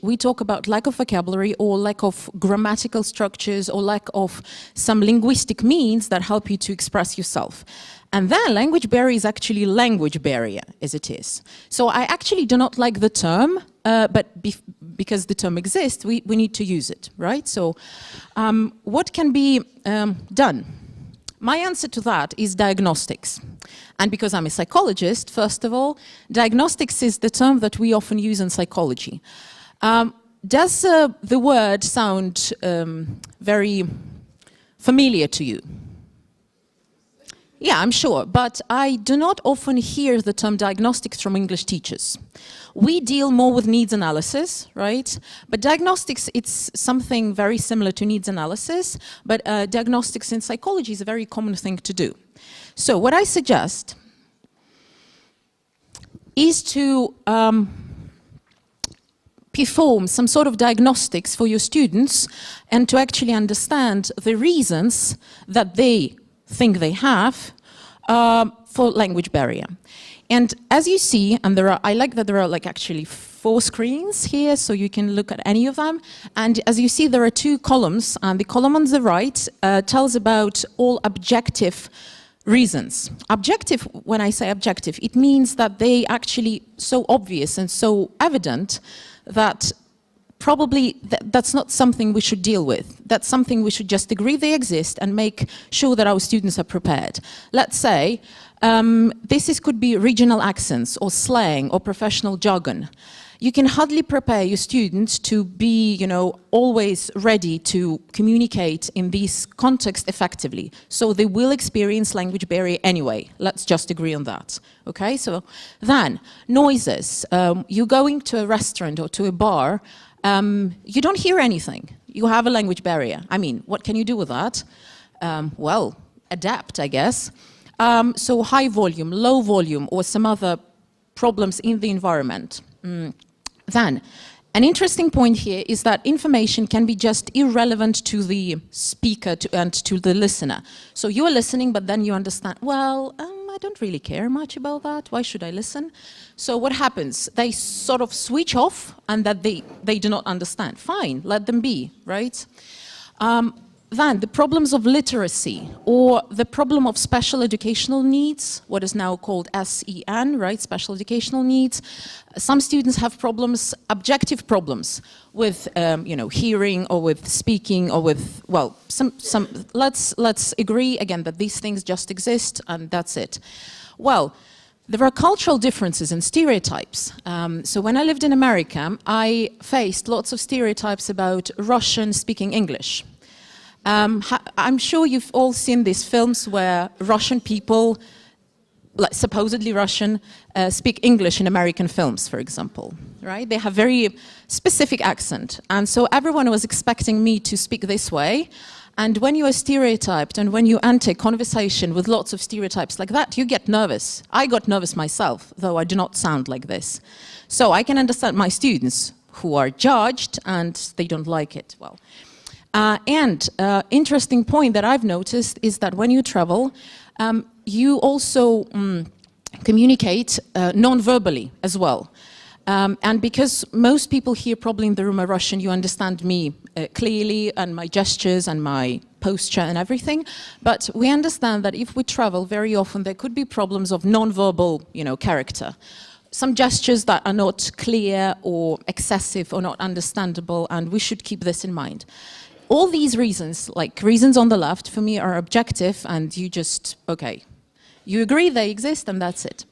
we talk about lack of vocabulary or lack of grammatical structures or lack of some linguistic means that help you to express yourself. And then language barrier is actually language barrier as it is. So I actually do not like the term, but because the term exists, we need to use it, right? So what can be done? My answer to that is diagnostics. And because I'm a psychologist, first of all, diagnostics is the term that we often use in psychology. Does the word sound very familiar to you? Yeah, I'm sure, but I do not often hear the term diagnostics from English teachers. We deal more with needs analysis, right? But diagnostics, it's something very similar to needs analysis, but diagnostics in psychology is a very common thing to do. So what I suggest is to perform some sort of diagnostics for your students and to actually understand the reasons that they think they have for language barrier. And as you see, and I like that there are like actually 4 screens here, so you can look at any of them. And as you see, there are 2 columns, and the column on the right tells about all objective reasons. Objective, when I say objective, it means that they actually so obvious and so evident that probably that's not something we should deal with. That's something we should just agree they exist and make sure that our students are prepared. Let's say this could be regional accents or slang or professional jargon. You can hardly prepare your students to be, always ready to communicate in this context effectively. So they will experience language barrier anyway. Let's just agree on that. Okay, so then noises. You're going to a restaurant or to a bar, you don't hear anything. You have a language barrier. I mean, what can you do with that? Well, adapt, I guess. So high volume, low volume, or some other problems in the environment. Then, an interesting point here is that information can be just irrelevant to the speaker and to the listener. So you are listening, but then you understand, well, I don't really care much about that. Why should I listen? So what happens? They sort of switch off and that they do not understand. Fine, let them be, right? Then the problems of literacy or the problem of special educational needs, what is now called SEN, right, special educational needs. Some students have problems, objective problems with, hearing or with speaking or with, well, let's agree again that these things just exist and that's it. Well, there are cultural differences and stereotypes. So when I lived in America, I faced lots of stereotypes about Russian speaking English. I'm sure you've all seen these films where Russian people, like supposedly Russian, speak English in American films, for example, right? They have very specific accent. And so everyone was expecting me to speak this way. And when you are stereotyped and when you enter conversation with lots of stereotypes like that, you get nervous. I got nervous myself, though I do not sound like this. So I can understand my students who are judged and they don't like it. Well. Interesting point that I've noticed is that when you travel, you also communicate non-verbally as well. And because most people here probably in the room are Russian, you understand me clearly and my gestures and my posture and everything. But we understand that if we travel very often, there could be problems of non-verbal, character. Some gestures that are not clear or excessive or not understandable, and we should keep this in mind. All these reasons, like reasons on the left, for me are objective and you just, okay, you agree they exist and that's it.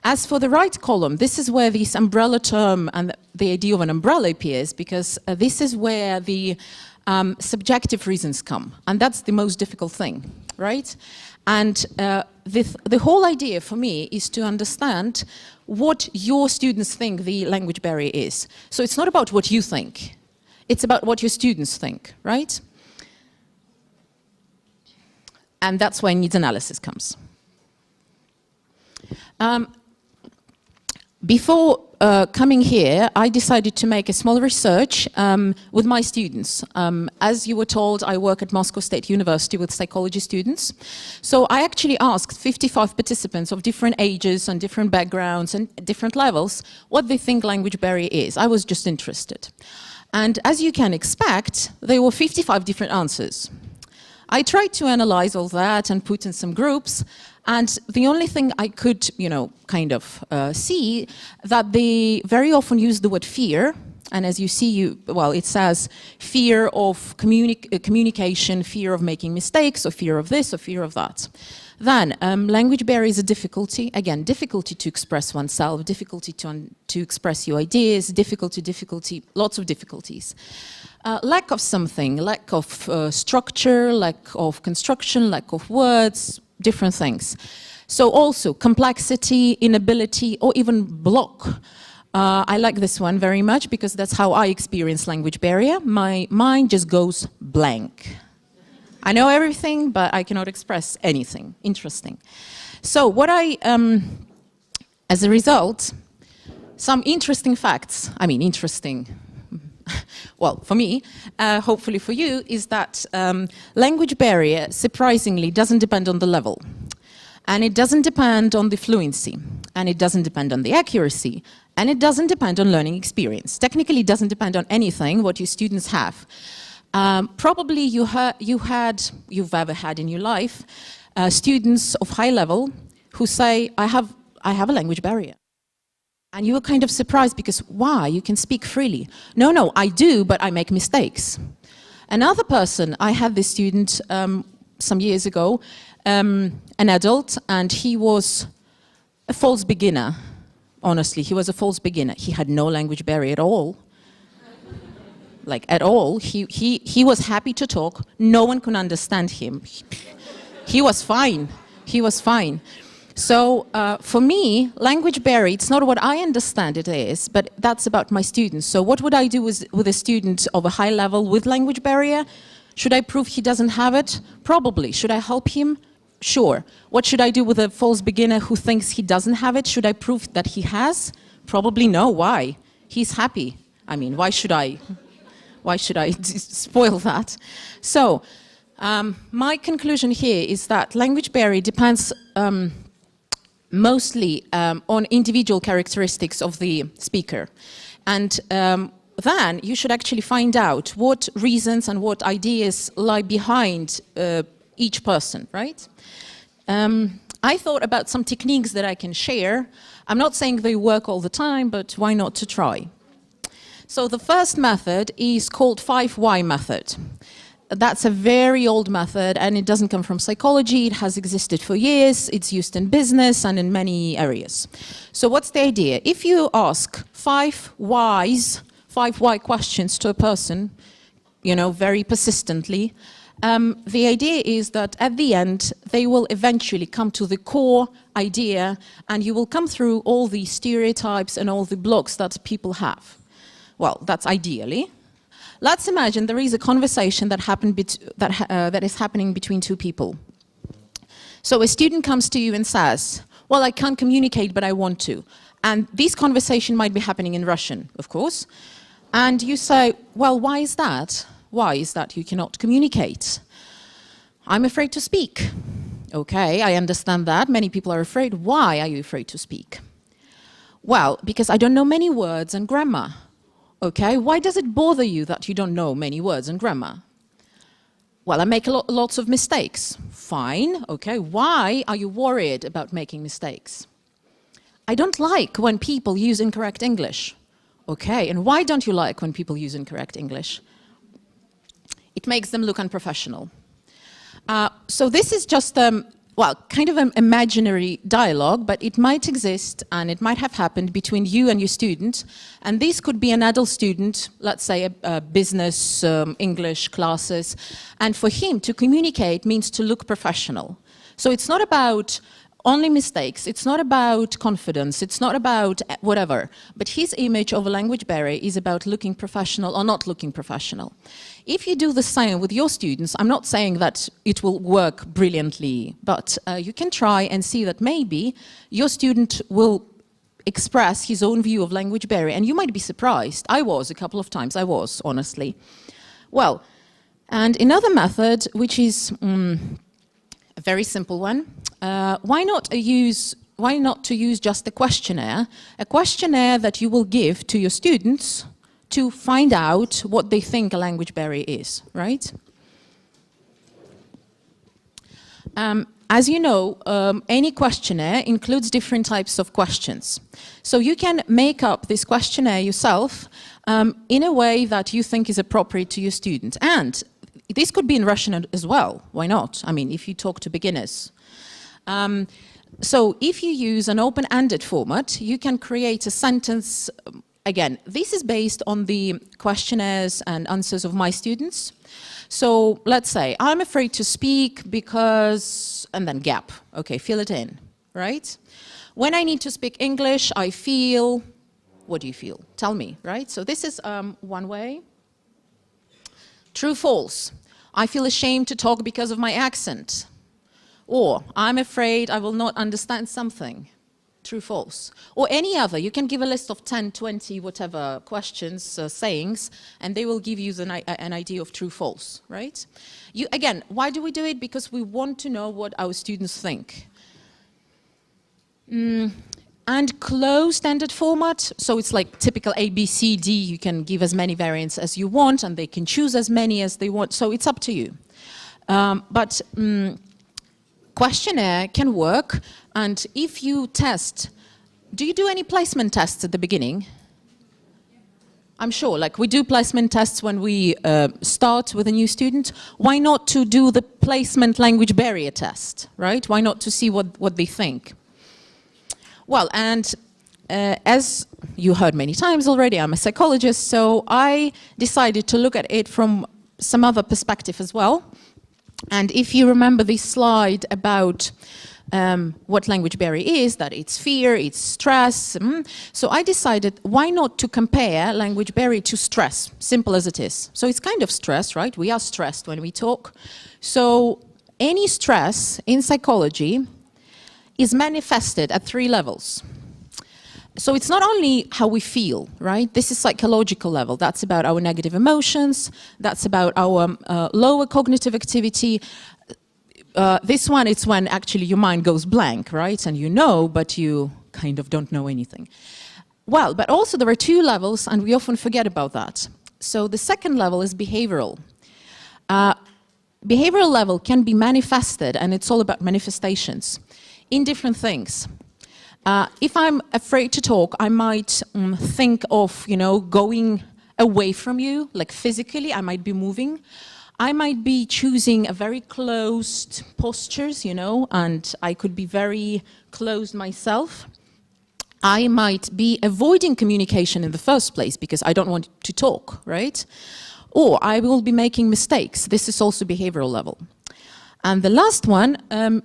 As for the right column, this is where this umbrella term and the idea of an umbrella appears because this is where the subjective reasons come and that's the most difficult thing, right? And the whole idea for me is to understand what your students think the language barrier is. So it's not about what you think. It's about what your students think, right? And that's where needs analysis comes. Before coming here, I decided to make a small research with my students. As you were told, I work at Moscow State University with psychology students. So I actually asked 55 participants of different ages and different backgrounds and different levels what they think language barrier is. I was just interested. And as you can expect, there were 55 different answers. I tried to analyze all that and put in some groups, and the only thing I could, kind of see, that they very often use the word fear, and as you see, it says fear of communication, fear of making mistakes, or fear of this, or fear of that. Then, language barrier is a difficulty. Again, difficulty to express oneself, difficulty to express your ideas, difficulty, lots of difficulties. Lack of something, lack of structure, lack of construction, lack of words, different things. So also complexity, inability, or even block. I like this one very much because that's how I experience language barrier. My mind just goes blank. I know everything, but I cannot express anything interesting. So what as a result, some interesting facts, interesting, well, for me, hopefully for you, is that language barrier, surprisingly, doesn't depend on the level. And it doesn't depend on the fluency. And it doesn't depend on the accuracy. And it doesn't depend on learning experience. Technically, it doesn't depend on anything what your students have. Probably you've ever had in your life students of high level who say, I have a language barrier. And you were kind of surprised because, why? You can speak freely. No, I do, but I make mistakes. Another person, I had this student some years ago, an adult, and he was a false beginner. Honestly, he was a false beginner. He had no language barrier at all. Like, at all. He was happy to talk. No one could understand him. He was fine. He was fine. So for me, language barrier, it's not what I understand it is, but that's about my students. So what would I do with a student of a high level with language barrier? Should I prove he doesn't have it? Probably. Should I help him? Sure. What should I do with a false beginner who thinks he doesn't have it? Should I prove that he has? Probably no. Why? He's happy. Why should I spoil that? So my conclusion here is that language barrier depends mostly on individual characteristics of the speaker. And then you should actually find out what reasons and what ideas lie behind each person, right? I thought about some techniques that I can share. I'm not saying they work all the time, but why not to try? So the first method is called 5 Why method. That's a very old method, and it doesn't come from psychology. It has existed for years. It's used in business and in many areas. So what's the idea? If you ask 5 why questions to a person, very persistently, the idea is that at the end, they will eventually come to the core idea, and you will come through all the stereotypes and all the blocks that people have. Well, that's ideally. Let's imagine there is a conversation that is happening between two people. So a student comes to you and says, well, I can't communicate, but I want to. And this conversation might be happening in Russian, of course. And you say, well, why is that? Why is that you cannot communicate? I'm afraid to speak. Okay, I understand that. Many people are afraid. Why are you afraid to speak? Well, because I don't know many words and grammar. Okay, why does it bother you that you don't know many words and grammar? Well, I make lots of mistakes. Fine, okay, why are you worried about making mistakes? I don't like when people use incorrect English. Okay, and why don't you like when people use incorrect English? It makes them look unprofessional. So this is just kind of an imaginary dialogue, but it might exist and it might have happened between you and your student. And this could be an adult student, let's say a business, English classes. And for him to communicate means to look professional. So it's not about only mistakes, it's not about confidence, it's not about whatever. But his image of a language barrier is about looking professional or not looking professional. If you do the same with your students, I'm not saying that it will work brilliantly, but you can try and see that maybe your student will express his own view of language barrier. And you might be surprised. I was a couple of times. I was, honestly. Well, and another method, which is a very simple one, why not to use just a questionnaire that you will give to your students to find out what they think a language barrier is, right? As you know, any questionnaire includes different types of questions. So you can make up this questionnaire yourself in a way that you think is appropriate to your student. And this could be in Russian as well. Why not? I mean, if you talk to beginners. So if you use an open-ended format, you can create a sentence. Again, this is based on the questionnaires and answers of my students. So let's say, I'm afraid to speak because, and then gap. Okay, fill it in, right? When I need to speak English, I feel, what do you feel? Tell me, right? So this is one way. True, false. I feel ashamed to talk because of my accent. Or, I'm afraid I will not understand something. True, false. Or any other. You can give a list of 10, 20, whatever questions, sayings, and they will give you an idea of true, false, right? Again, why do we do it? Because we want to know what our students think. And closed-ended format, so it's like typical A, B, C, D. You can give as many variants as you want, and they can choose as many as they want, so it's up to you. But questionnaire can work, and if you test, do you do any placement tests at the beginning? I'm sure, like we do placement tests when we start with a new student. Why not to do the placement language barrier test, right? Why not to see what they think? Well, and as you heard many times already, I'm a psychologist, so I decided to look at it from some other perspective as well. And if you remember this slide about what language barrier is, that it's fear, it's stress. So I decided, why not to compare language barrier to stress, simple as it is. So it's kind of stress, right? We are stressed when we talk. So any stress in psychology is manifested at 3 levels. So it's not only how we feel, right? This is psychological level. That's about our negative emotions. That's about our lower cognitive activity. This one, it's when actually your mind goes blank, right? And you know, but you kind of don't know anything. Well, but also there are 2 levels, and we often forget about that. So the second level is behavioral. Behavioral level can be manifested, and it's all about manifestations, in different things. If I'm afraid to talk, I might think of, going away from you, like physically, I might be moving. I might be choosing a very closed postures, and I could be very closed myself. I might be avoiding communication in the first place because I don't want to talk, right? Or I will be making mistakes. This is also behavioral level. And the last one,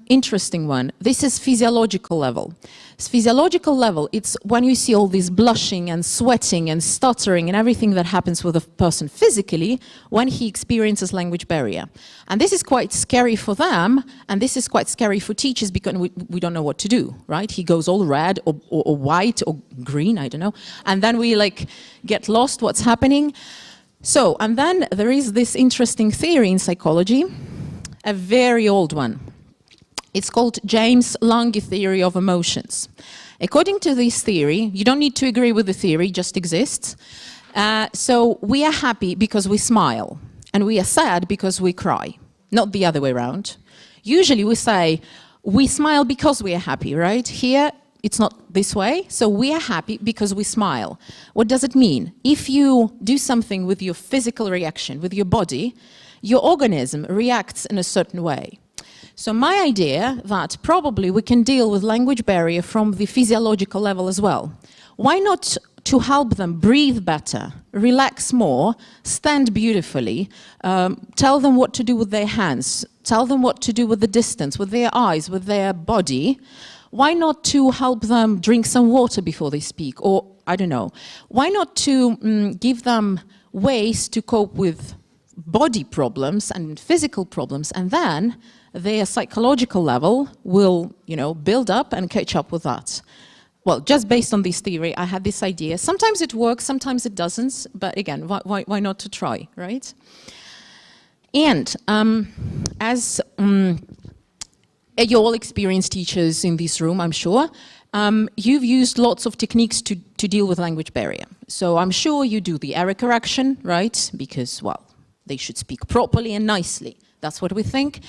interesting one, this is physiological level. Physiological level, it's when you see all this blushing and sweating and stuttering and everything that happens with a person physically when he experiences language barrier. And this is quite scary for them, and this is quite scary for teachers because we don't know what to do, right? He goes all red or white or green, I don't know. And then we get lost what's happening. So, and then there is this interesting theory in psychology, a very old one. It's called James Lange theory of emotions. According to this theory, you don't need to agree with the theory, it just exists. So we are happy because we smile, and we are sad because we cry, not the other way around. Usually we say, we smile because we are happy, right? Here, it's not this way, so we are happy because we smile. What does it mean? If you do something with your physical reaction, with your body, your organism reacts in a certain way. So my idea that probably we can deal with language barrier from the physiological level as well. Why not to help them breathe better, relax more, stand beautifully, tell them what to do with their hands, tell them what to do with the distance, with their eyes, with their body. Why not to help them drink some water before they speak? Or, I don't know, why not to give them ways to cope with body problems and physical problems, and then their psychological level will, build up and catch up with that. well, just based on this theory, I had this idea. Sometimes it works, sometimes it doesn't, but again, why not to try, right? And as you're all experienced teachers in this room, I'm sure, you've used lots of techniques to deal with language barrier. So I'm sure you do the error correction, right? Because, well, they should speak properly and nicely. That's what we think.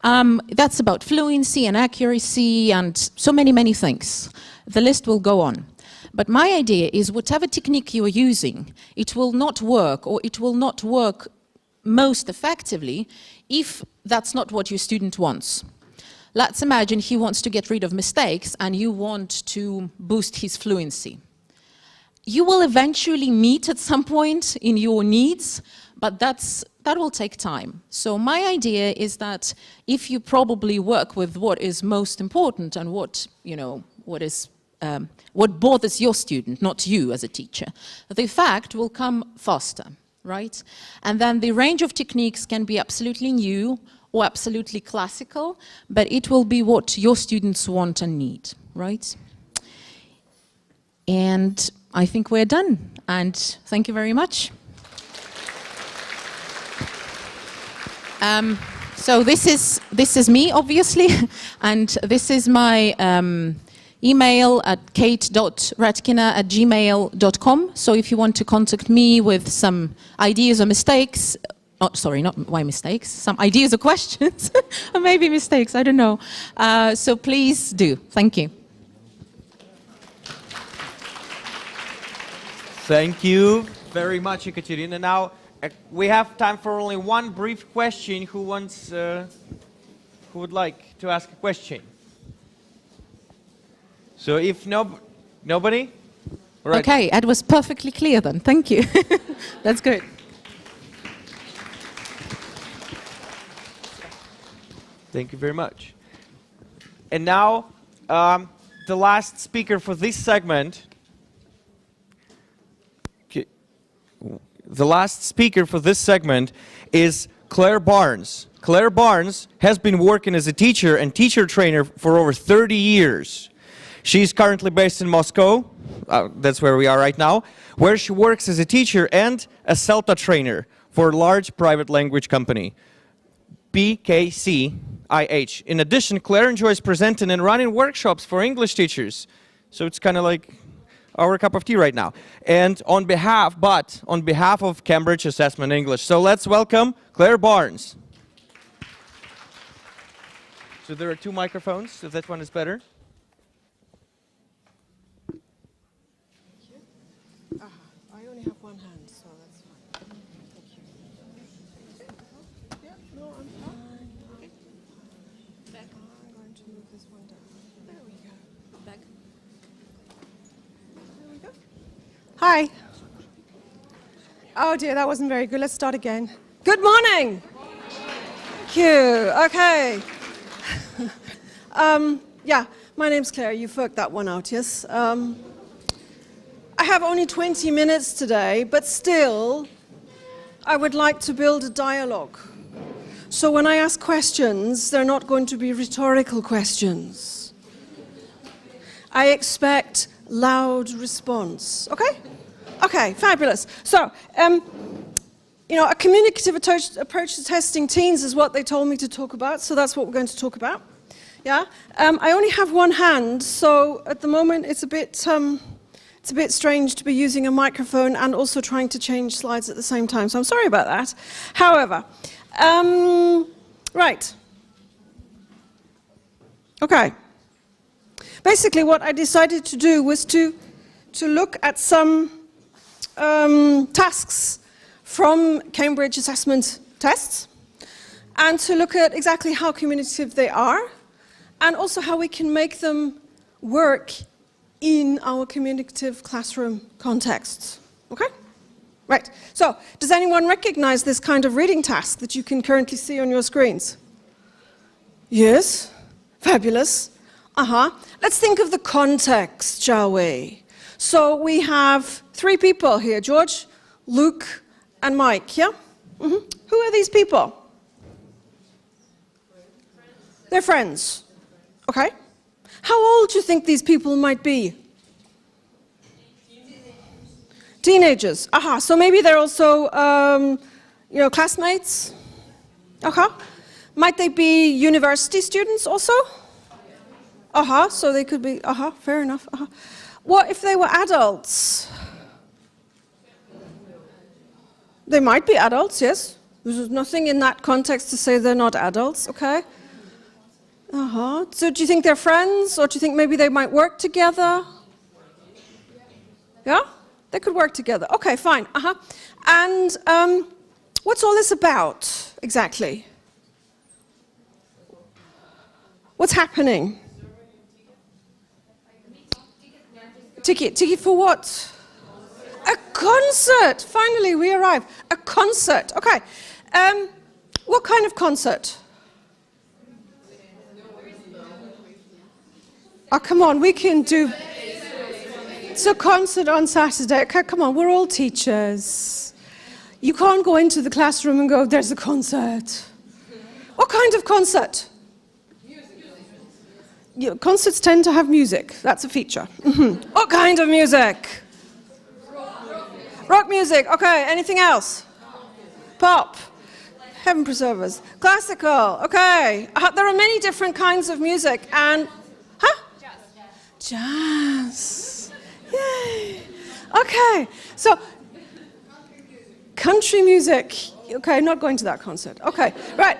That's about fluency and accuracy and so many things. The list will go on. But my idea is whatever technique you are using, it will not work, or it will not work most effectively if that's not what your student wants. Let's imagine he wants to get rid of mistakes and you want to boost his fluency. You will eventually meet at some point in your needs, but that will take time. So my idea is that if you probably work with what is most important and what bothers your student, not you as a teacher, the effect will come faster, right? And then the range of techniques can be absolutely new or absolutely classical, but it will be what your students want and need, right? And I think we're done, and thank you very much. So this is me, obviously, and this is my email at kate.redkina@gmail.com. So if you want to contact me with some ideas or mistakes, sorry, not why mistakes, some ideas or questions, or maybe mistakes, I don't know. So please do. Thank you. Thank you very much, Ekaterina. Now, we have time for only one brief question. Who would like to ask a question? So if nobody? All right. Okay, it was perfectly clear then. Thank you. That's good. Thank you very much. And now, the last speaker for this segment. The last speaker for this segment is Claire Barnes. Claire Barnes has been working as a teacher and teacher trainer for over 30 years. She's currently based in Moscow, that's where we are right now, where she works as a teacher and a CELTA trainer for a large private language company, BKCIH. In addition, Claire enjoys presenting and running workshops for English teachers. So it's kind of like our cup of tea right now. And on behalf of Cambridge Assessment English. So let's welcome Claire Barnes. So there are two microphones, if that one is better. I only have one hand, so that's fine. Thank you. Yeah, no, I'm fine. Okay. Back. I'm going to move this one down. There we go. Back. There we go. Hi. Oh dear, that wasn't very good. Let's start again. Good morning. Thank you. Okay. Yeah, my name's Claire. You've worked that one out, yes? I have only 20 minutes today, but still, I would like to build a dialogue. So when I ask questions, they're not going to be rhetorical questions. I expect loud response, okay? Okay, fabulous. So, you know, a communicative approach to testing teens is what they told me to talk about, so that's what we're going to talk about. Yeah? I only have one hand, so at the moment it's a bit strange to be using a microphone and also trying to change slides at the same time, so I'm sorry about that. However, right. Okay. Basically what I decided to do was to look at some tasks from Cambridge assessment tests and to look at exactly how communicative they are and also how we can make them work in our communicative classroom contexts. Okay? Right. So, does anyone recognize this kind of reading task that you can currently see on your screens? Yes? Fabulous. Let's think of the context, shall we? So, we have 3 people here, George, Luke, and Mike, yeah? Who are these people? They're friends. Okay. How old do you think these people might be? Teenagers. Aha. So maybe they're also, classmates. Aha. Might they be university students also? Aha. So they could be. Aha. Fair enough. Aha. What if they were adults? They might be adults. Yes. There's nothing in that context to say they're not adults. Okay. Uh-huh. So do you think they're friends, or do you think maybe they might work together? Yeah? They could work together. Okay, fine. Uh-huh. And what's all this about, exactly? What's happening? Ticket for what? A concert! Finally, we arrive. A concert. Okay. What kind of concert? Oh, come on, we can do... It's a concert on Saturday. Okay, come on, we're all teachers. You can't go into the classroom and go, there's a concert. What kind of concert? Yeah, concerts tend to have music. That's a feature. Mm-hmm. What kind of music? Rock music. Okay, anything else? Pop. Heaven preserve us. Classical. Okay. There are many different kinds of music. And... Jazz. Yay. Okay. So, country music. Okay, not going to that concert. Okay, right.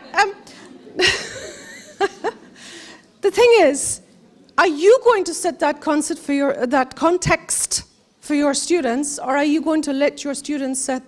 The thing is, are you going to set that concert for that context for your students, or are you going to let your students set